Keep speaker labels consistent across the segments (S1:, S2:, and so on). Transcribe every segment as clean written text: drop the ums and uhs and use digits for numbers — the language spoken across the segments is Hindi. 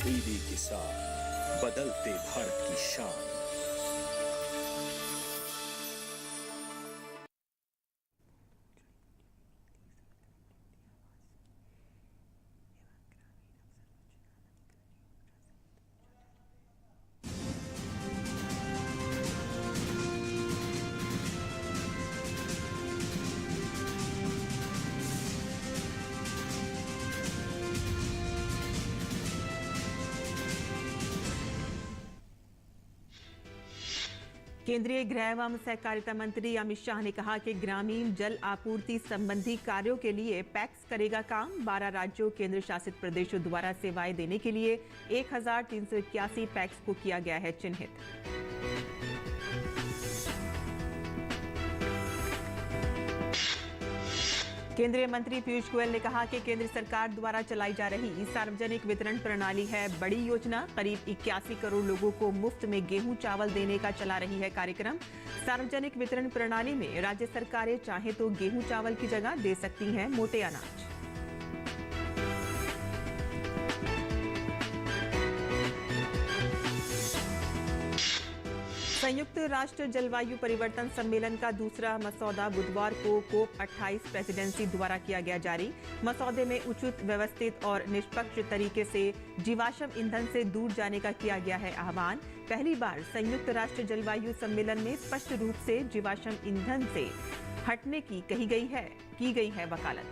S1: दीदी किसान, बदलते भारत की शान।
S2: केंद्रीय गृह एवं सहकारिता मंत्री अमित शाह ने कहा कि ग्रामीण जल आपूर्ति संबंधी कार्यों के लिए पैक्स करेगा काम। 12 राज्यों केंद्र शासित प्रदेशों द्वारा सेवाएं देने के लिए 1381 पैक्स को किया गया है चिन्हित। केंद्रीय मंत्री पीयूष गोयल ने कहा कि केंद्र सरकार द्वारा चलाई जा रही सार्वजनिक वितरण प्रणाली है बड़ी योजना। करीब 81 करोड़ लोगों को मुफ्त में गेहूं चावल देने का चला रही है कार्यक्रम। सार्वजनिक वितरण प्रणाली में राज्य सरकारें चाहे तो गेहूं चावल की जगह दे सकती हैं मोटे अनाज। संयुक्त राष्ट्र जलवायु परिवर्तन सम्मेलन का दूसरा मसौदा बुधवार को COP 28 प्रेसिडेंसी द्वारा किया गया जारी। मसौदे में उचित, व्यवस्थित और निष्पक्ष तरीके से जीवाश्म ईंधन से दूर जाने का किया गया है आह्वान। पहली बार संयुक्त राष्ट्र जलवायु सम्मेलन में स्पष्ट रूप से जीवाश्म ईंधन से हटने की की गई है वकालत।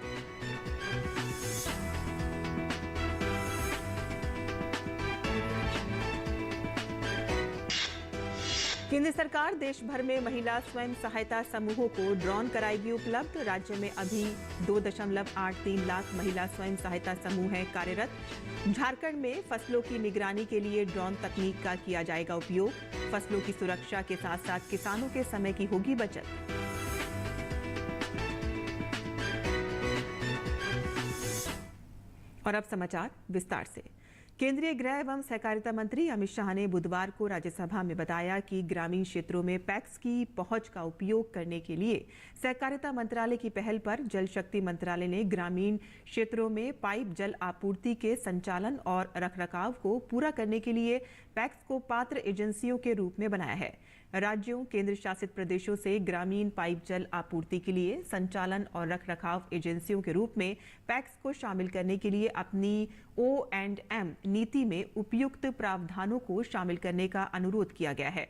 S2: केंद्र सरकार देश भर में महिला स्वयं सहायता समूहों को ड्रोन कराएगी उपलब्ध। राज्य में अभी 2.83 लाख महिला स्वयं सहायता समूह हैं कार्यरत। झारखंड में फसलों की निगरानी के लिए ड्रोन तकनीक का किया जाएगा उपयोग। फसलों की सुरक्षा के साथ साथ किसानों के समय की होगी बचत। और अब समाचार विस्तार से। केंद्रीय गृह एवं सहकारिता मंत्री अमित शाह ने बुधवार को राज्यसभा में बताया कि ग्रामीण क्षेत्रों में पैक्स की पहुंच का उपयोग करने के लिए सहकारिता मंत्रालय की पहल पर जल शक्ति मंत्रालय ने ग्रामीण क्षेत्रों में पाइप जल आपूर्ति के संचालन और रखरखाव को पूरा करने के लिए पैक्स को पात्र एजेंसियों के रूप में बनाया है। राज्यों, केंद्र शासित प्रदेशों से ग्रामीण पाइप जल आपूर्ति के लिए संचालन और रखरखाव एजेंसियों के रूप में पैक्स को शामिल करने के लिए अपनी O&M नीति में उपयुक्त प्रावधानों को शामिल करने का अनुरोध किया गया है।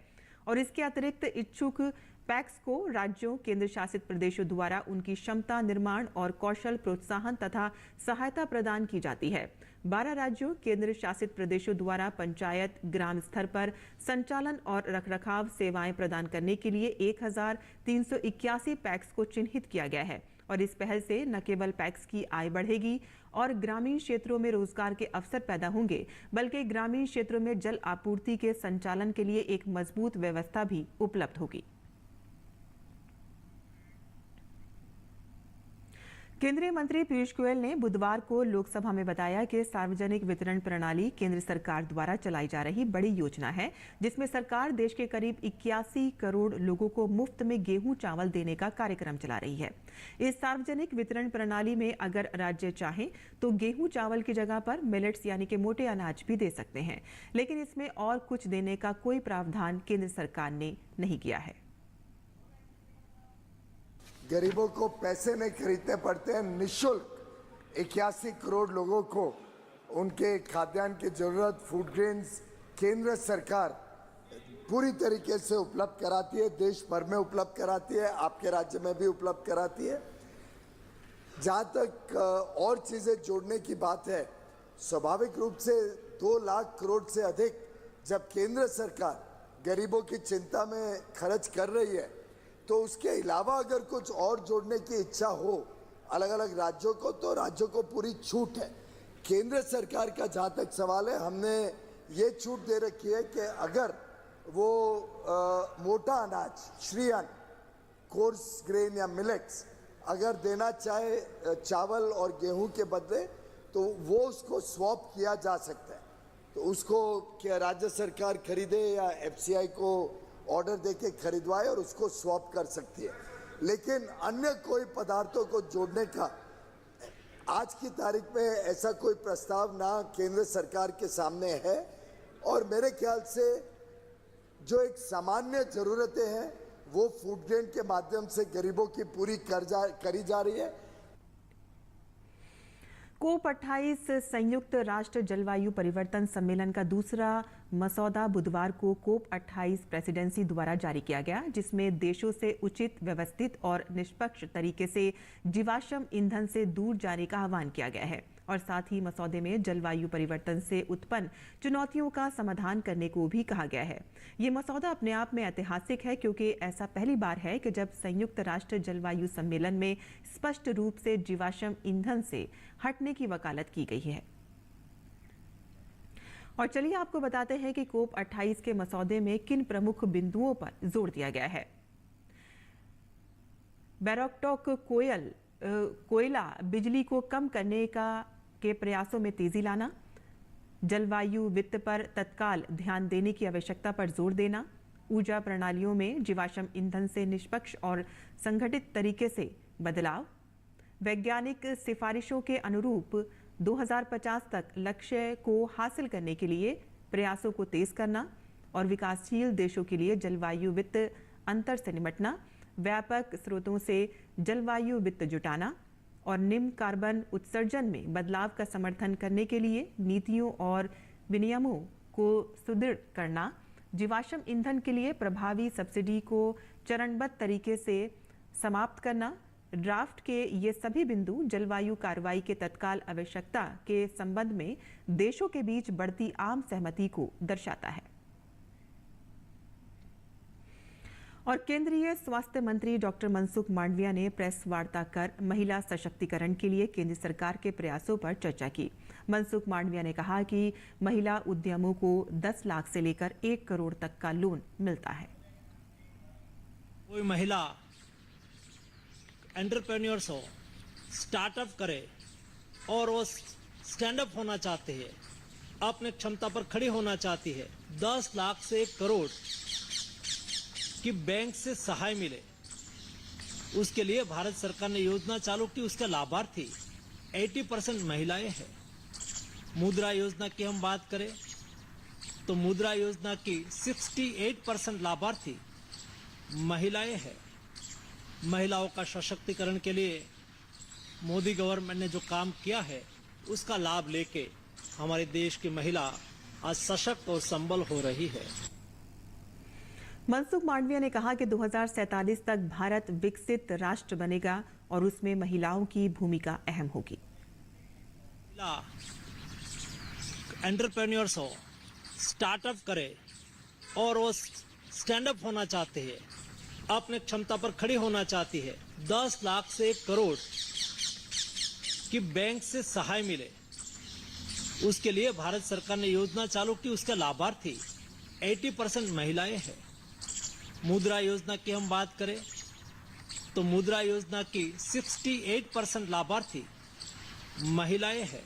S2: और इसके अतिरिक्त इच्छुक पैक्स को राज्यों, केंद्र शासित प्रदेशों द्वारा उनकी क्षमता निर्माण और कौशल प्रोत्साहन तथा सहायता प्रदान की जाती है। 12 राज्यों, केंद्र शासित प्रदेशों द्वारा पंचायत, ग्राम स्तर पर संचालन और रखरखाव सेवाएं प्रदान करने के लिए 1381 पैक्स को चिन्हित किया गया है। और इस पहल से न केवल पैक्स की आय बढ़ेगी और ग्रामीण क्षेत्रों में रोजगार के अवसर पैदा होंगे, बल्कि ग्रामीण क्षेत्रों में जल आपूर्ति के संचालन के लिए एक मजबूत व्यवस्था भी उपलब्ध होगी। केंद्रीय मंत्री पीयूष गोयल ने बुधवार को लोकसभा में बताया कि सार्वजनिक वितरण प्रणाली केंद्र सरकार द्वारा चलाई जा रही बड़ी योजना है, जिसमें सरकार देश के करीब 81 करोड़ लोगों को मुफ्त में गेहूं चावल देने का कार्यक्रम चला रही है। इस सार्वजनिक वितरण प्रणाली में अगर राज्य चाहे तो गेहूं चावल की जगह पर मिलेट्स यानी कि मोटे अनाज भी दे सकते हैं, लेकिन इसमें और कुछ देने का कोई प्रावधान केंद्र सरकार ने नहीं किया है।
S3: गरीबों को पैसे नहीं खरीदने पड़ते हैं, निःशुल्क 81 करोड़ लोगों को उनके खाद्यान्न की जरूरत, फूड ग्रेन्स केंद्र सरकार पूरी तरीके से उपलब्ध कराती है, देश भर में उपलब्ध कराती है, आपके राज्य में भी उपलब्ध कराती है। जहाँ तक और चीज़ें जोड़ने की बात है, स्वाभाविक रूप से 2 लाख करोड़ से अधिक जब केंद्र सरकार गरीबों की चिंता में खर्च कर रही है, तो उसके अलावा अगर कुछ और जोड़ने की इच्छा हो अलग अलग राज्यों को, तो राज्यों को पूरी छूट है। केंद्र सरकार का जहाँ तक सवाल है, हमने ये छूट दे रखी है कि अगर वो मोटा अनाज, श्रीअन्न, कोर्स ग्रेन या मिलेट्स अगर देना चाहे चावल और गेहूं के बदले, तो वो उसको स्वैप किया जा सकता है। तो उसको क्या राज्य सरकार खरीदे या FCI को ऑर्डर देके खरीदवाए और उसको स्वैप कर सकती है। लेकिन अन्य कोई पदार्थों को जोड़ने का आज की तारीख में ऐसा कोई प्रस्ताव ना केंद्र सरकार के सामने है और मेरे ख्याल से जो एक सामान्य जरूरतें हैं वो फूड ग्रेन के माध्यम से गरीबों की पूरी करी जा रही है।
S2: कोप 28 संयुक्त राष्ट्र जलवायु परिवर्तन सम्मेलन का दूसरा मसौदा बुधवार को कोप 28 प्रेसिडेंसी द्वारा जारी किया गया, जिसमें देशों से उचित, व्यवस्थित और निष्पक्ष तरीके से जीवाश्म ईंधन से दूर जाने का आह्वान किया गया है और साथ ही मसौदे में जलवायु परिवर्तन से उत्पन्न चुनौतियों का समाधान करने को भी कहा गया है। ये मसौदा अपने आप में ऐतिहासिक है क्योंकि ऐसा पहली बार है कि जब संयुक्त राष्ट्र जलवायु सम्मेलन में स्पष्ट रूप से जीवाश्म ईंधन से हटने की वकालत की गई है। और चलिए आपको बताते हैं कि कोप 28 के मसौदे में किन प्रमुख बिंदुओं पर जोर दिया गया है। बैरोकटॉक कोयला बिजली को कम करने के प्रयासों में तेजी लाना, जलवायु वित्त पर तत्काल ध्यान देने की आवश्यकता पर जोर देना, ऊर्जा प्रणालियों में जीवाश्म ईंधन से निष्पक्ष और संगठित तरीके से बदलाव, वैज्ञानिक सिफारिशों के अनुरूप 2050 तक लक्ष्य को हासिल करने के लिए प्रयासों को तेज करना और विकासशील देशों के लिए जलवायु वित्त अंतर से निपटना, व्यापक स्रोतों से जलवायु वित्त जुटाना और निम्न कार्बन उत्सर्जन में बदलाव का समर्थन करने के लिए नीतियों और विनियमों को सुदृढ़ करना, जीवाश्म ईंधन के लिए प्रभावी सब्सिडी को चरणबद्ध तरीके से समाप्त करना। ड्राफ्ट के ये सभी बिंदु जलवायु कार्रवाई के तत्काल आवश्यकता के संबंध में देशों के बीच बढ़ती आम सहमति को दर्शाता है। और केंद्रीय स्वास्थ्य मंत्री डॉक्टर मनसुख मांडविया ने प्रेस वार्ता कर महिला सशक्तिकरण के लिए केंद्र सरकार के प्रयासों पर चर्चा की। मनसुख मांडविया ने कहा कि महिला उद्यमों को 10 लाख से लेकर 1 करोड़ तक का लोन मिलता है।
S4: कोई महिला एंटरप्रेन्योर्स हो, स्टार्टअप करे और वो स्टैंड अप होना चाहते हैं, अपने क्षमता पर खड़ी होना चाहती है, 10 लाख से 1 करोड़ कि बैंक से सहाय मिले, उसके लिए भारत सरकार ने योजना चालू की। उसके लाभार्थी 80% महिलाएं हैं। मुद्रा योजना की हम बात करें तो मुद्रा योजना की 68% लाभार्थी महिलाएं हैं। महिलाओं का सशक्तिकरण के लिए मोदी गवर्नमेंट ने जो काम किया है उसका लाभ लेके हमारे देश की महिला आज सशक्त और संबल हो रही है।
S2: मनसुख मांडविया ने कहा कि 2047 तक भारत विकसित राष्ट्र बनेगा और उसमें महिलाओं की भूमिका अहम होगी।
S4: एंटरप्रेन्योर्स हो, स्टार्टअप करे और वो स्टैंड अप होना चाहते हैं, अपने क्षमता पर खड़ी होना चाहती है, 10 लाख से 1 करोड़ कि बैंक से सहाय मिले, उसके लिए भारत सरकार ने योजना चालू की। उसके लाभार्थी 80% महिलाएं हैं। मुद्रा योजना की हम बात करें तो मुद्रा योजना की 68% लाभार्थी महिलाएं हैं।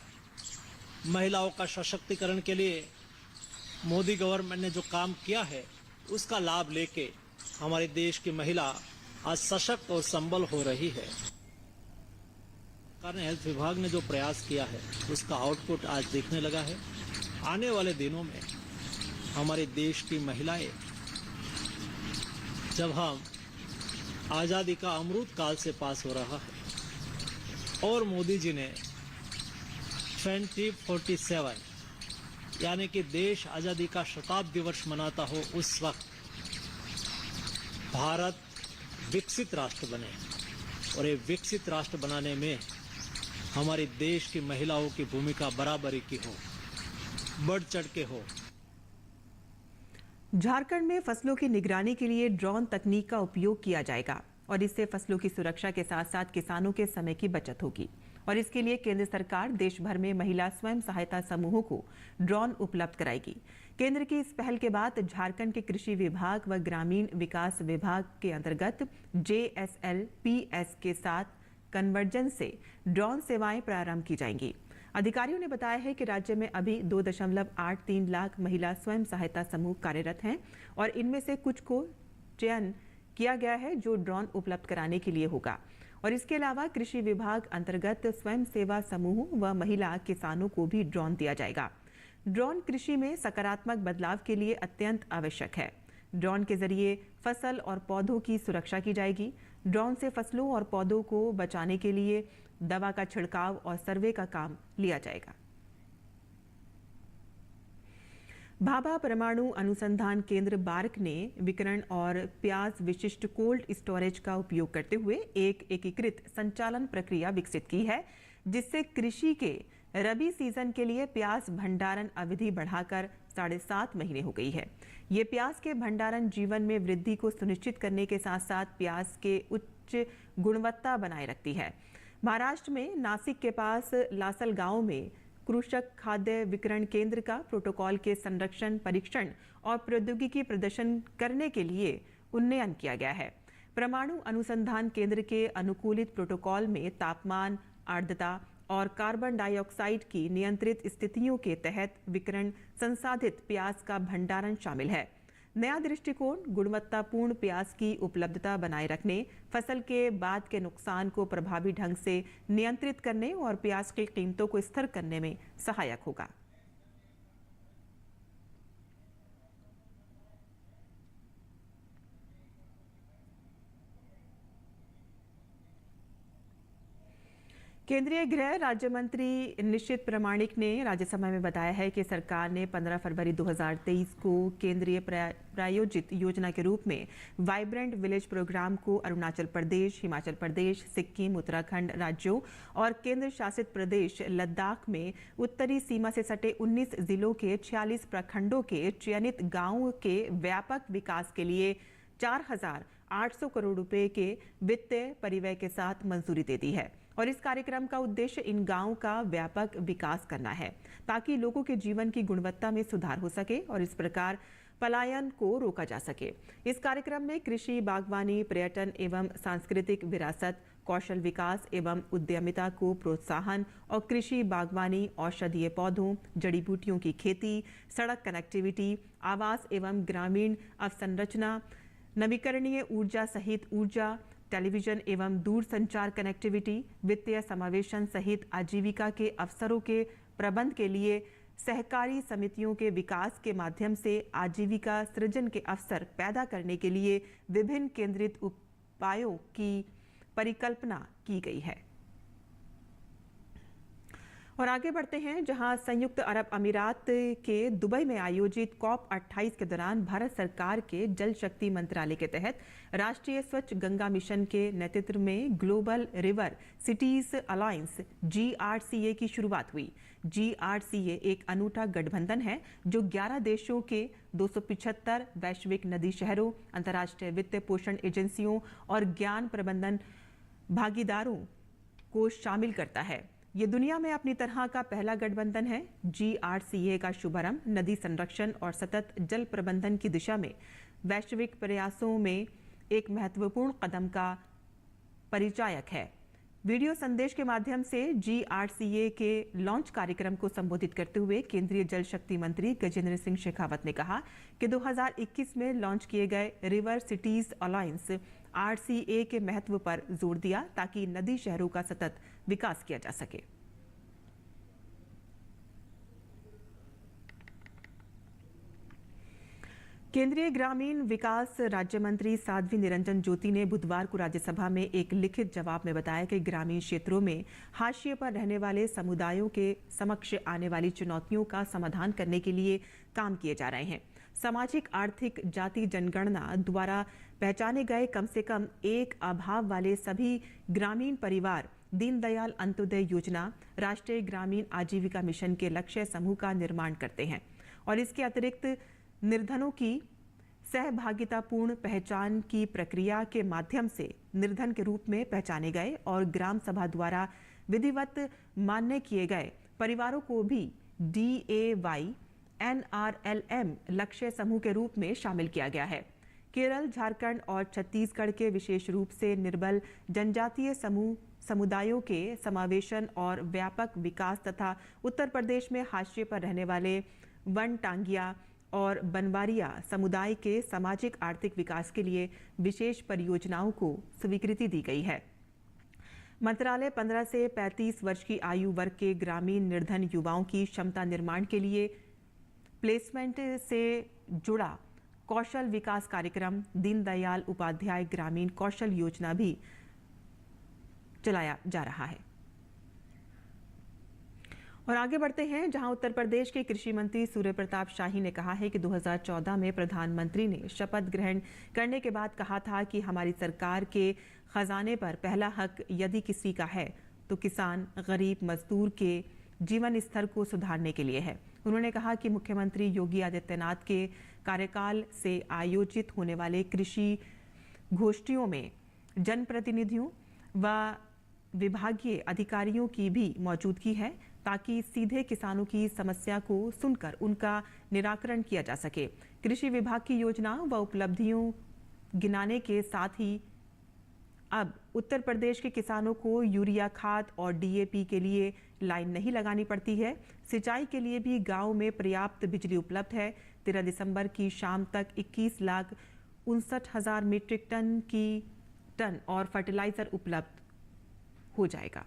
S4: महिलाओं का सशक्तिकरण के लिए मोदी गवर्नमेंट ने जो काम किया है उसका लाभ लेके हमारे देश की महिला आज सशक्त और संबल हो रही है। सरकार ने हेल्थ विभाग ने जो प्रयास किया है उसका आउटपुट आज देखने लगा है। आने वाले दिनों में हमारे देश की महिलाएं, जब हम आज़ादी का अमृत काल से पास हो रहा है और मोदी जी ने 2047 यानी कि देश आज़ादी का शताब्दी वर्ष मनाता हो, उस वक्त भारत विकसित राष्ट्र बने और ये विकसित राष्ट्र बनाने में हमारे देश की महिलाओं की भूमिका बराबरी की हो, बढ़ चढ़ के हो।
S2: झारखंड में फसलों की निगरानी के लिए ड्रोन तकनीक का उपयोग किया जाएगा और इससे फसलों की सुरक्षा के साथ साथ किसानों के समय की बचत होगी। और इसके लिए केंद्र सरकार देश भर में महिला स्वयं सहायता समूहों को ड्रोन उपलब्ध कराएगी। केंद्र की इस पहल के बाद झारखंड के कृषि विभाग व ग्रामीण विकास विभाग के अंतर्गत JSLPS के साथ कन्वर्जेंस से ड्रोन सेवाएं प्रारंभ की जाएंगी। अधिकारियों ने बताया है कि राज्य में अभी 2.83 लाख महिला स्वयं सहायता समूह कार्यरत हैं और इनमें से कुछ को चयन किया गया है जो ड्रोन उपलब्ध कराने के लिए होगा। और इसके अलावा कृषि विभाग अंतर्गत स्वयं सेवा समूह व महिला किसानों को भी ड्रोन दिया जाएगा। ड्रोन कृषि में सकारात्मक बदलाव के लिए अत्यंत आवश्यक है। ड्रोन के जरिए फसल और पौधों की सुरक्षा की जाएगी। ड्रोन से फसलों और पौधों को बचाने के लिए दवा का छिड़काव और सर्वे का काम लिया जाएगा। भाभा परमाणु अनुसंधान केंद्र बार्क ने विकिरण और प्याज विशिष्ट कोल्ड स्टोरेज का उपयोग करते हुए एक एकीकृत संचालन प्रक्रिया विकसित की है, जिससे कृषि के रबी सीजन के लिए प्याज भंडारण अवधि बढ़ाकर 7.5 महीने हो गई है। ये प्याज के भंडारण जीवन में वृद्धि को सुनिश्चित करने के साथ साथ प्याज के उच्च गुणवत्ता बनाए रखती है। महाराष्ट्र में नासिक के पास लासल गांव में कृषक खाद्य विकिरण केंद्र का प्रोटोकॉल के संरक्षण, परीक्षण और प्रौद्योगिकी प्रदर्शन करने के लिए उन्नयन किया गया है। परमाणु अनुसंधान केंद्र के अनुकूलित प्रोटोकॉल में तापमान, आर्द्रता और कार्बन डाइऑक्साइड की नियंत्रित स्थितियों के तहत विकिरण संसाधित प्याज का भंडारण शामिल है। नया दृष्टिकोण गुणवत्तापूर्ण प्याज की उपलब्धता बनाए रखने, फसल के बाद के नुकसान को प्रभावी ढंग से नियंत्रित करने और प्याज की कीमतों को स्थिर करने में सहायक होगा। केंद्रीय गृह राज्य मंत्री निशित प्रामाणिक ने राज्यसभा में बताया है कि सरकार ने 15 फरवरी 2023 को केंद्रीय प्रायोजित योजना के रूप में वाइब्रेंट विलेज प्रोग्राम को अरुणाचल प्रदेश, हिमाचल प्रदेश, सिक्किम, उत्तराखंड राज्यों और केंद्र शासित प्रदेश लद्दाख में उत्तरी सीमा से सटे 19 जिलों के 46 प्रखंडों के चयनित गांवों के व्यापक विकास के लिए 4,800 करोड़ रुपए के वित्तीय परिव्यय के साथ मंजूरी दे दी है। और इस कार्यक्रम का उद्देश्य इन गांवों का व्यापक विकास करना है, ताकि लोगों के जीवन की गुणवत्ता में सुधार हो सके और इस प्रकार पलायन को रोका जा सके। इस कार्यक्रम में कृषि, बागवानी, पर्यटन एवं सांस्कृतिक विरासत, कौशल विकास एवं उद्यमिता को प्रोत्साहन और कृषि, बागवानी, औषधीय पौधों, जड़ी बूटियों की खेती, सड़क कनेक्टिविटी, आवास एवं ग्रामीण अवसंरचना, नवीकरणीय ऊर्जा सहित ऊर्जा, टेलीविजन एवं दूरसंचार कनेक्टिविटी, वित्तीय समावेशन सहित आजीविका के अवसरों के प्रबंध के लिए सहकारी समितियों के विकास के माध्यम से आजीविका सृजन के अवसर पैदा करने के लिए विभिन्न केंद्रित उपायों की परिकल्पना की गई है। और आगे बढ़ते हैं, जहां संयुक्त अरब अमीरात के दुबई में आयोजित COP28 के दौरान भारत सरकार के जल शक्ति मंत्रालय के तहत राष्ट्रीय स्वच्छ गंगा मिशन के नेतृत्व में global river cities alliance GRCA की शुरुआत हुई। GRCA एक अनूठा गठबंधन है जो 11 देशों के 275 वैश्विक नदी शहरों, अंतर्राष्ट्रीय वित्त पोषण एजेंसियों और ज्ञान प्रबंधन भागीदारों को शामिल करता है। ये दुनिया में अपनी तरह का पहला गठबंधन है। GRCA का शुभारंभ नदी संरक्षण और सतत जल प्रबंधन की दिशा में वैश्विक प्रयासों में एक महत्वपूर्ण कदम का परिचायक है। वीडियो संदेश के माध्यम से GRCA के लॉन्च कार्यक्रम को संबोधित करते हुए केंद्रीय जल शक्ति मंत्री गजेंद्र सिंह शेखावत ने कहा कि 2021 में लॉन्च किए गए रिवर सिटीज अलायंस RCA के महत्व पर जोर दिया, ताकि नदी शहरों का सतत विकास किया जा सके। केंद्रीय ग्रामीण विकास राज्य मंत्री साध्वी निरंजन ज्योति ने बुधवार को राज्यसभा में एक लिखित जवाब में बताया कि ग्रामीण क्षेत्रों में हाशिए पर रहने वाले समुदायों के समक्ष आने वाली चुनौतियों का समाधान करने के लिए काम किए जा रहे हैं। सामाजिक आर्थिक जाति जनगणना द्वारा पहचाने गए कम से कम एक अभाव वाले सभी ग्रामीण परिवार दीनदयाल अंत्योदय योजना, राष्ट्रीय ग्रामीण आजीविका मिशन के लक्ष्य समूह का निर्माण करते हैं और इसके अतिरिक्त निर्धनों की सहभागितापूर्ण पहचान की प्रक्रिया के माध्यम से निर्धन के रूप में पहचाने गए और ग्राम सभा द्वारा विधिवत मान्य किए गए परिवारों को भी DAY NRLM लक्ष्य समूह के रूप में शामिल किया गया है। केरल, झारखंड और छत्तीसगढ़ के विशेष रूप से निर्बल जनजातीय समुदायों के समावेशन और व्यापक विकास तथा उत्तर प्रदेश में हाशिए पर रहने वाले वन टांगिया और बनवारिया समुदाय के सामाजिक आर्थिक विकास के लिए विशेष परियोजनाओं को स्वीकृति दी गई है। मंत्रालय 15 से 35 वर्ष की आयु वर्ग के ग्रामीण निर्धन युवाओं की क्षमता निर्माण के लिए प्लेसमेंट से जुड़ा कौशल विकास कार्यक्रम दीनदयाल उपाध्याय ग्रामीण कौशल योजना भी चलाया जा रहा है। और आगे बढ़ते हैं, जहां उत्तर प्रदेश के कृषि मंत्री सूर्य प्रताप शाही ने कहा है कि 2014 में प्रधानमंत्री ने शपथ ग्रहण करने के बाद कहा था कि हमारी सरकार के खजाने पर पहला हक यदि किसी का है तो किसान, गरीब, मजदूर के जीवन स्तर को सुधारने के लिए है। उन्होंने कहा कि मुख्यमंत्री योगी आदित्यनाथ के कार्यकाल से आयोजित होने वाले कृषि गोष्ठियों में जनप्रतिनिधियों व विभागीय अधिकारियों की भी मौजूदगी है ताकि सीधे किसानों की समस्या को सुनकर उनका निराकरण किया जा सके। कृषि विभाग की योजना व उपलब्धियों गिनाने के साथ ही अब उत्तर प्रदेश के किसानों को यूरिया खाद और डीएपी के लिए लाइन नहीं लगानी पड़ती है। सिंचाई के लिए भी गांव में पर्याप्त बिजली उपलब्ध है। 13 दिसंबर की शाम तक 21,59,000 मीट्रिक टन और फर्टिलाइजर उपलब्ध हो जाएगा।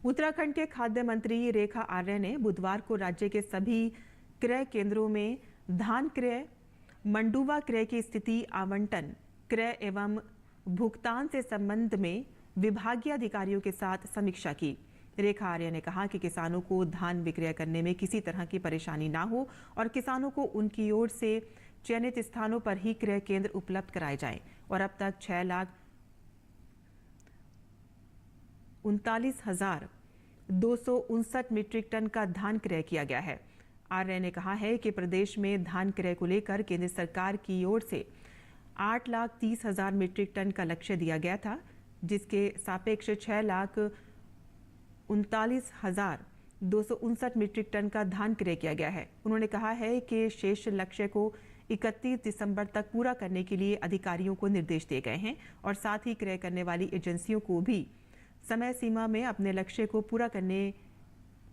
S2: उत्तराखंड के खाद्य मंत्री रेखा आर्य ने बुधवार को राज्य के सभी क्रय केंद्रों में धान क्रय, मंडुवा क्रय की स्थिति, आवंटन, क्रय एवं भुगतान से संबंध में विभागीय अधिकारियों के साथ समीक्षा की। रेखा आर्य ने कहा कि किसानों को धान विक्रय करने में किसी तरह की परेशानी ना हो और किसानों को उनकी ओर से चयनित स्थानों पर ही क्रय केंद्र उपलब्ध कराए जाएं। और अब तक 6,39,259 मीट्रिक टन का धान क्रय किया गया है। आर्य ने कहा है कि प्रदेश में धान क्रय को लेकर केंद्र सरकार की ओर से 8,30,000 मीट्रिक टन का लक्ष्य दिया गया था, जिसके सापेक्ष 6,39,259 मीट्रिक टन का धान क्रय किया गया है। उन्होंने कहा है कि शेष लक्ष्य को 31 दिसंबर तक पूरा करने के लिए अधिकारियों को निर्देश दिए गए हैं और साथ ही क्रय करने वाली एजेंसियों को भी समय सीमा में अपने लक्ष्य को पूरा करने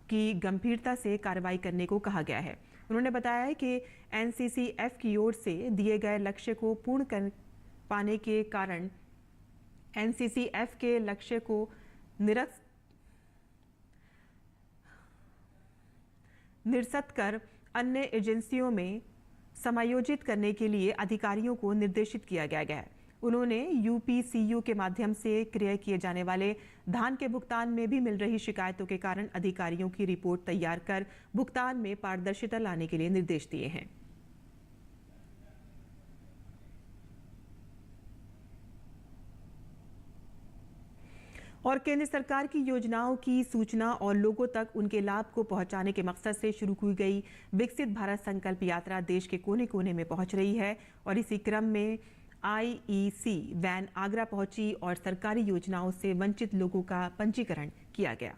S2: की गंभीरता से कार्रवाई करने को कहा गया है। उन्होंने बताया कि एनसीसीएफ की ओर से दिए गए लक्ष्य को पूर्ण कर पाने के कारण एनसीसीएफ के लक्ष्य को निरस्त कर अन्य एजेंसियों में समायोजित करने के लिए अधिकारियों को निर्देशित किया गया है। उन्होंने यूपीसीयू के माध्यम से क्रय किए जाने वाले धान के भुगतान में भी मिल रही शिकायतों के कारण अधिकारियों की रिपोर्ट तैयार कर भुगतान में पारदर्शिता लाने के लिए निर्देश दिए हैं। और केंद्र सरकार की योजनाओं की सूचना और लोगों तक उनके लाभ को पहुंचाने के मकसद से शुरू की गई विकसित भारत संकल्प यात्रा देश के कोने कोने में पहुंच रही है। और इसी क्रम में आईईसी वैन आगरा पहुंची और सरकारी योजनाओं से वंचित लोगों का पंजीकरण किया गया।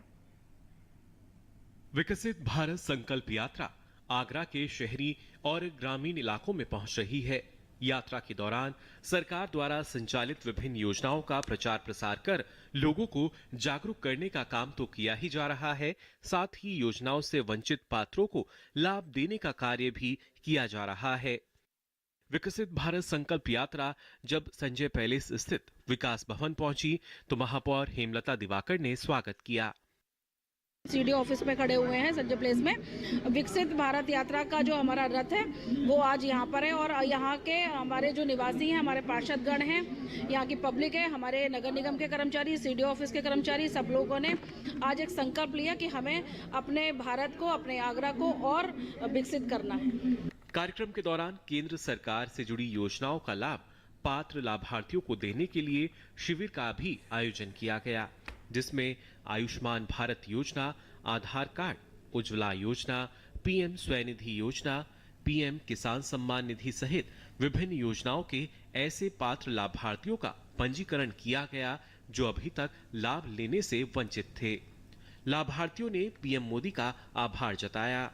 S5: विकसित भारत संकल्प यात्रा आगरा के शहरी और ग्रामीण इलाकों में पहुंच रही है। यात्रा के दौरान सरकार द्वारा संचालित विभिन्न योजनाओं का प्रचार प्रसार कर लोगों को जागरूक करने का काम तो किया ही जा रहा है, साथ ही योजनाओं से वंचित पात्रों को लाभ देने का कार्य भी किया जा रहा है। विकसित भारत संकल्प यात्रा जब संजय पैलेस स्थित विकास भवन पहुंची तो महापौर हेमलता दिवाकर ने स्वागत किया।
S6: सीडीओ ऑफिस पे खड़े हुए हैं संजय प्लेस में। विकसित भारत यात्रा का जो हमारा रथ है वो आज यहाँ पर है और यहाँ के हमारे जो निवासी हैं, हमारे पार्षदगण हैं, यहाँ की पब्लिक है, हमारे नगर निगम के कर्मचारी, सीडीओ ऑफिस के कर्मचारी, सब लोगों ने आज एक संकल्प लिया कि हमें अपने भारत को, अपने आगरा को और विकसित करना है।
S5: कार्यक्रम के दौरान केंद्र सरकार से जुड़ी योजनाओं का लाभ पात्र लाभार्थियों को देने के लिए शिविर का भी आयोजन किया गया, जिसमें आयुष्मान भारत योजना, आधार कार्ड, उज्ज्वला योजना, पीएम स्वनिधि योजना, पीएम किसान सम्मान निधि सहित विभिन्न योजनाओं के ऐसे पात्र लाभार्थियों का पंजीकरण किया गया जो अभी तक लाभ लेने से वंचित थे। लाभार्थियों ने पीएम मोदी का आभार जताया।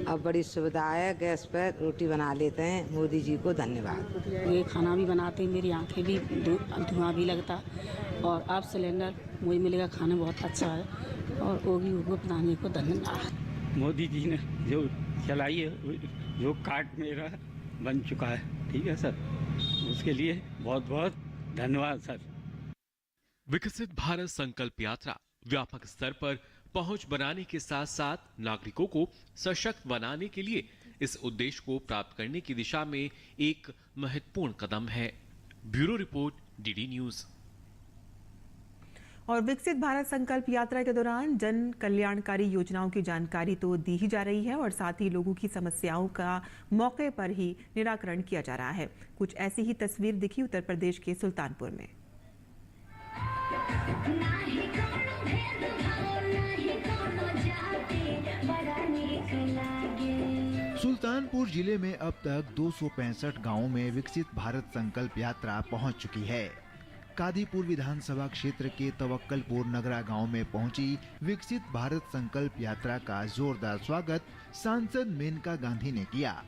S7: अब बड़ी सुविधा है, गैस पर रोटी बना लेते हैं, मोदी जी को धन्यवाद।
S8: ये खाना भी बनाते हैं, मेरी आंखें भी धुआं भी लगता और अब सिलेंडर मुझे मिलेगा, खाना बहुत अच्छा है और योगी प्रधानी को धन्यवाद।
S9: मोदी जी ने जो चलाई है, जो कार्ड मेरा बन चुका है, ठीक है सर, उसके लिए बहुत बहुत धन्यवाद सर।
S5: विकसित भारत संकल्प यात्रा व्यापक स्तर पर पहुंच बनाने के साथ साथ नागरिकों को सशक्त बनाने के लिए इस उद्देश्य को प्राप्त करने की दिशा में एक महत्वपूर्ण कदम है। Bureau report, DD news.
S2: और विकसित भारत संकल्प यात्रा के दौरान जन कल्याणकारी योजनाओं की जानकारी तो दी ही जा रही है और साथ ही लोगों की समस्याओं का मौके पर ही निराकरण किया जा रहा है। कुछ ऐसी ही तस्वीर दिखी उत्तर प्रदेश के सुल्तानपुर में।
S10: सुल्तानपुर जिले में अब तक 265 गांवों में विकसित भारत संकल्प यात्रा पहुंच चुकी है। कादीपुर विधानसभा क्षेत्र के तवक्कलपुर नगरा गांव में पहुंची विकसित भारत संकल्प यात्रा का जोरदार स्वागत सांसद मेनका गांधी ने किया।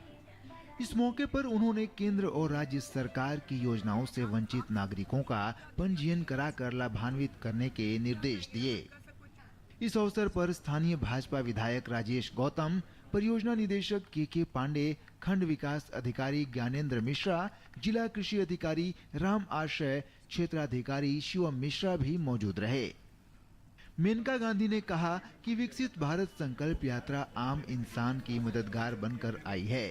S10: इस मौके पर उन्होंने केंद्र और राज्य सरकार की योजनाओं से वंचित नागरिकों का पंजीयन कराकर लाभान्वित करने के निर्देश दिए। इस अवसर पर स्थानीय भाजपा विधायक राजेश गौतम, परियोजना निदेशक के पांडे, खंड विकास अधिकारी ज्ञानेंद्र मिश्रा, जिला कृषि अधिकारी राम आश्रय, क्षेत्राधिकारी शिवम मिश्रा भी मौजूद रहे। मेनका गांधी ने कहा कि विकसित भारत संकल्प यात्रा आम इंसान की मददगार बनकर आई है।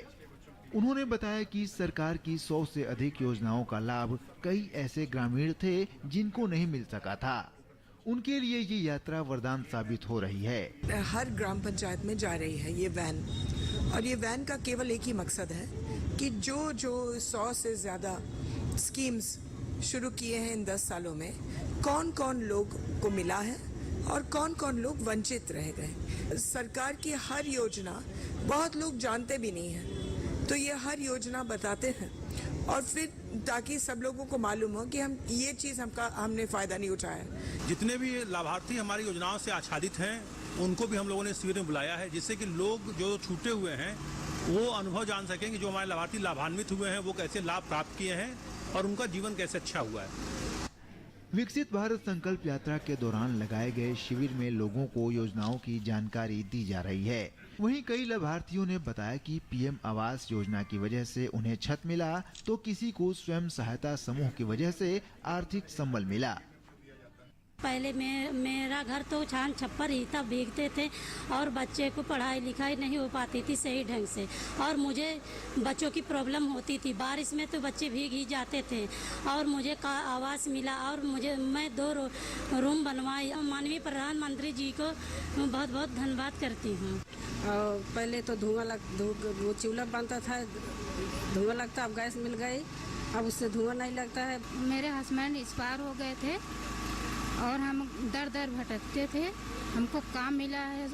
S10: उन्होंने बताया कि सरकार की 100 से अधिक योजनाओं का लाभ कई ऐसे ग्रामीण थे जिनको नहीं मिल सका था। उनके लिए ये यात्रा वरदान साबित हो रही है।
S11: हर ग्राम पंचायत में जा रही है ये वैन, और ये वैन का केवल एक ही मकसद है कि जो 100 से ज्यादा स्कीम्स शुरू किए हैं इन 10 सालों में, कौन कौन लोग को मिला है और कौन कौन लोग वंचित रह गए। सरकार की हर योजना बहुत लोग जानते भी नहीं हैं, तो ये हर योजना बताते हैं और फिर ताकि सब लोगों को मालूम हो कि हम ये चीज़ हमने फ़ायदा नहीं उठाया।
S12: जितने भी लाभार्थी हमारी योजनाओं से आच्छादित हैं उनको भी हम लोगों ने शिविर में बुलाया है, जिससे कि लोग जो छूटे हुए हैं वो अनुभव जान सकें कि जो हमारे लाभार्थी लाभान्वित हुए हैं वो कैसे लाभ प्राप्त किए हैं और उनका जीवन कैसे अच्छा हुआ है।
S10: विकसित भारत संकल्प यात्रा के दौरान लगाए गए शिविर में लोगों को योजनाओं की जानकारी दी जा रही है। वहीं कई लाभार्थियों ने बताया कि पीएम आवास योजना की वजह से उन्हें छत मिला, तो किसी को स्वयं सहायता समूह की वजह से आर्थिक संबल मिला।
S8: पहले मेरा घर तो छान छप्पर ही था, भीगते थे और बच्चे को पढ़ाई लिखाई नहीं हो पाती थी सही ढंग से, और मुझे बच्चों की प्रॉब्लम होती थी। बारिश में तो बच्चे भीग ही जाते थे और मुझे आवास मिला और मैं 2 रूम बनवाई। माननीय प्रधानमंत्री जी को बहुत बहुत धन्यवाद करती हूँ।
S13: पहले तो वो चूल्हा बनता था, धुआं लगता, अब गैस मिल गई, अब उससे धुआं नहीं लगता है।
S14: मेरे हस्बैंड एक्सपायर हो गए थे और हम दर दर भटकते थे। हमको काम मिला है,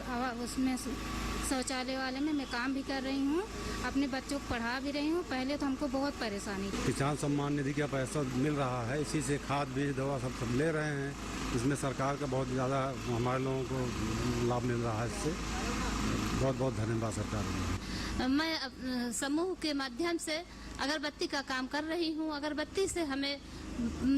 S14: उसमें शौचालय वाले में मैं काम भी कर रही हूँ, अपने बच्चों को पढ़ा भी रही हूँ। पहले तो हमको बहुत परेशानी थी।
S9: किसान सम्मान निधि का पैसा मिल रहा है, इसी से खाद बीज दवा सब ले रहे हैं। इसमें सरकार का बहुत ज़्यादा हमारे लोगों को लाभ मिल रहा है। इससे बहुत बहुत धन्यवाद सरकार।
S14: मैं समूह के माध्यम से अगरबत्ती का काम कर रही हूँ। अगरबत्ती से हमें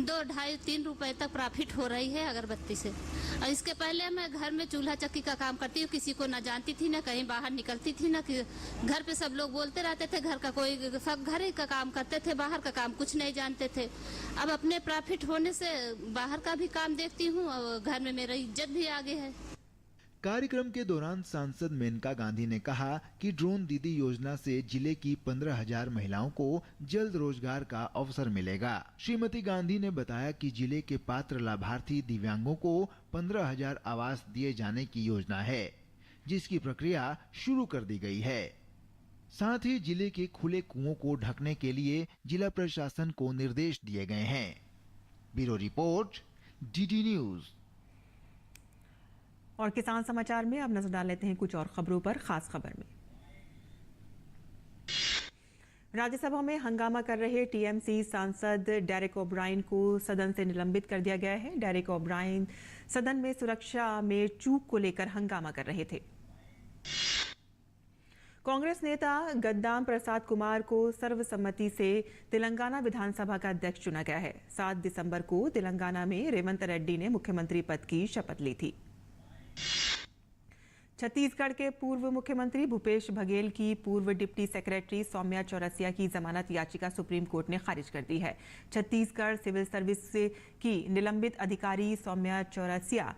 S14: 2, 2.5, 3 रुपए तक प्रॉफिट हो रही है अगरबत्ती से। और इसके पहले मैं घर में चूल्हा चक्की का काम करती हूँ, किसी को ना जानती थी, ना कहीं बाहर निकलती थी, ना कि घर पे सब लोग बोलते रहते थे घर का कोई, सब घर ही का काम करते थे, बाहर का काम कुछ नहीं जानते थे। अब अपने प्रॉफिट होने से बाहर का भी काम देखती हूँ और घर में मेरी इज्जत भी आगे है।
S10: कार्यक्रम के दौरान सांसद मेनका गांधी ने कहा कि ड्रोन दीदी योजना से जिले की 15,000 महिलाओं को जल्द रोजगार का अवसर मिलेगा। श्रीमती गांधी ने बताया कि जिले के पात्र लाभार्थी दिव्यांगों को 15,000 आवास दिए जाने की योजना है, जिसकी प्रक्रिया शुरू कर दी गई है। साथ ही जिले के खुले कुओं को ढकने के लिए जिला प्रशासन को निर्देश दिए गए हैं। Bureau report, DD news.
S2: और किसान समाचार में अब नजर डाल लेते हैं कुछ और खबरों पर। खास खबर में राज्यसभा में हंगामा कर रहे टीएमसी सांसद डेरेक ओब्रायन को सदन से निलंबित कर दिया गया है। डेरेक ओब्रायन सदन में सुरक्षा में चूक को लेकर हंगामा कर रहे थे। कांग्रेस नेता गद्दाम प्रसाद कुमार को सर्वसम्मति से तेलंगाना विधानसभा का अध्यक्ष चुना गया है। 7 दिसंबर को तेलंगाना में रेवंत रेड्डी ने मुख्यमंत्री पद की शपथ ली थी। छत्तीसगढ़ के पूर्व मुख्यमंत्री भूपेश बघेल की पूर्व डिप्टी सेक्रेटरी सौम्या चौरसिया की जमानत याचिका सुप्रीम कोर्ट ने खारिज कर दी है। छत्तीसगढ़ सिविल सर्विस की निलंबित अधिकारी सौम्या चौरसिया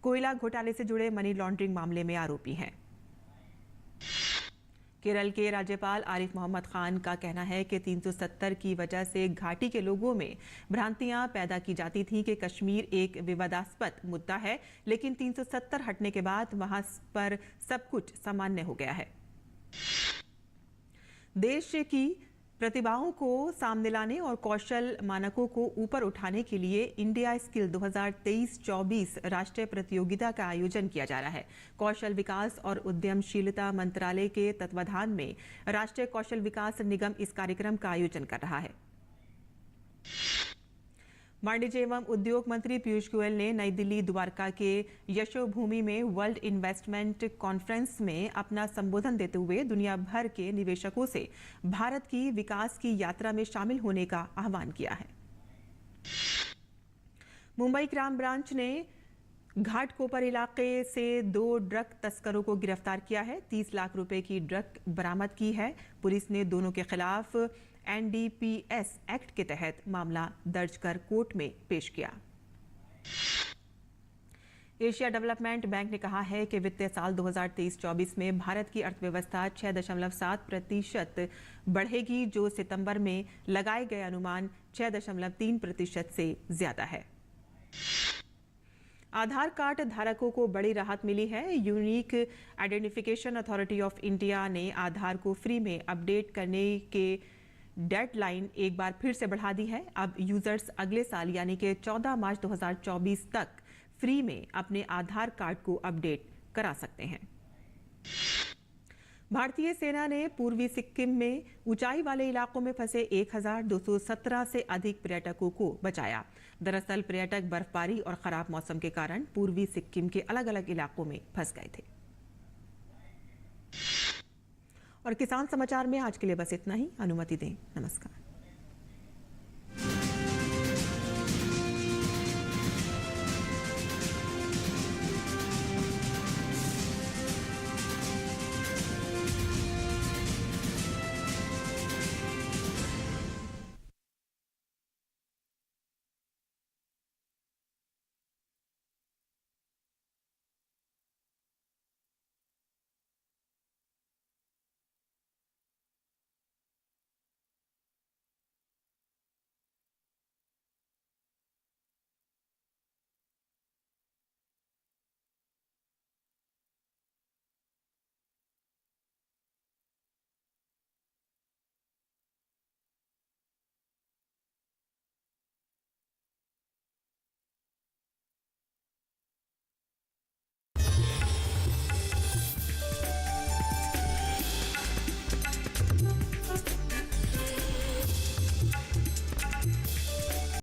S2: कोयला घोटाले से जुड़े मनी लॉन्ड्रिंग मामले में आरोपी हैं। केरल के राज्यपाल आरिफ मोहम्मद खान का कहना है कि 370 की वजह से घाटी के लोगों में भ्रांतियां पैदा की जाती थीं कि कश्मीर एक विवादास्पद मुद्दा है, लेकिन 370 हटने के बाद वहां पर सब कुछ सामान्य हो गया है। देश की प्रतिभाओं को सामने लाने और कौशल मानकों को ऊपर उठाने के लिए इंडिया स्किल 2023-24 राष्ट्रीय प्रतियोगिता का आयोजन किया जा रहा है। कौशल विकास और उद्यमशीलता मंत्रालय के तत्वाधान में राष्ट्रीय कौशल विकास निगम इस कार्यक्रम का आयोजन कर रहा है। वाणिज्य एवं उद्योग मंत्री पीयूष गोयल ने नई दिल्ली द्वारका के यशोभूमि में वर्ल्ड इन्वेस्टमेंट कॉन्फ्रेंस में अपना संबोधन देते हुए दुनिया भर के निवेशकों से भारत की विकास की यात्रा में शामिल होने का आह्वान किया है। मुंबई क्राइम ब्रांच ने घाटकोपर इलाके से 2 ड्रग तस्करों को गिरफ्तार किया है। 30 लाख रुपए की ड्रग बरामद की है। पुलिस ने दोनों के खिलाफ NDPS एक्ट के तहत मामला दर्ज कर कोर्ट में पेश किया। एशिया डेवलपमेंट बैंक ने कहा है कि वित्तीय साल 2023-24 में भारत की अर्थव्यवस्था 6.7% बढ़ेगी, जो सितंबर में लगाए गए अनुमान 6.3% से ज्यादा है। आधार कार्ड धारकों को बड़ी राहत मिली है। Unique identification authority of India ने आधार को फ्री में अपडेट करने के डेडलाइन एक बार फिर से बढ़ा दी है। अब यूजर्स अगले साल यानी कि 14 मार्च 2024 तक फ्री में अपने आधार कार्ड को अपडेट करा सकते हैं। भारतीय सेना ने पूर्वी सिक्किम में ऊंचाई वाले इलाकों में फंसे 1217 से अधिक पर्यटकों को बचाया। दरअसल पर्यटक बर्फबारी और खराब मौसम के कारण पूर्वी सिक्किम के अलग अलग इलाकों में फंस गए थे। और किसान समाचार में आज के लिए बस इतना ही। अनुमति दें। नमस्कार।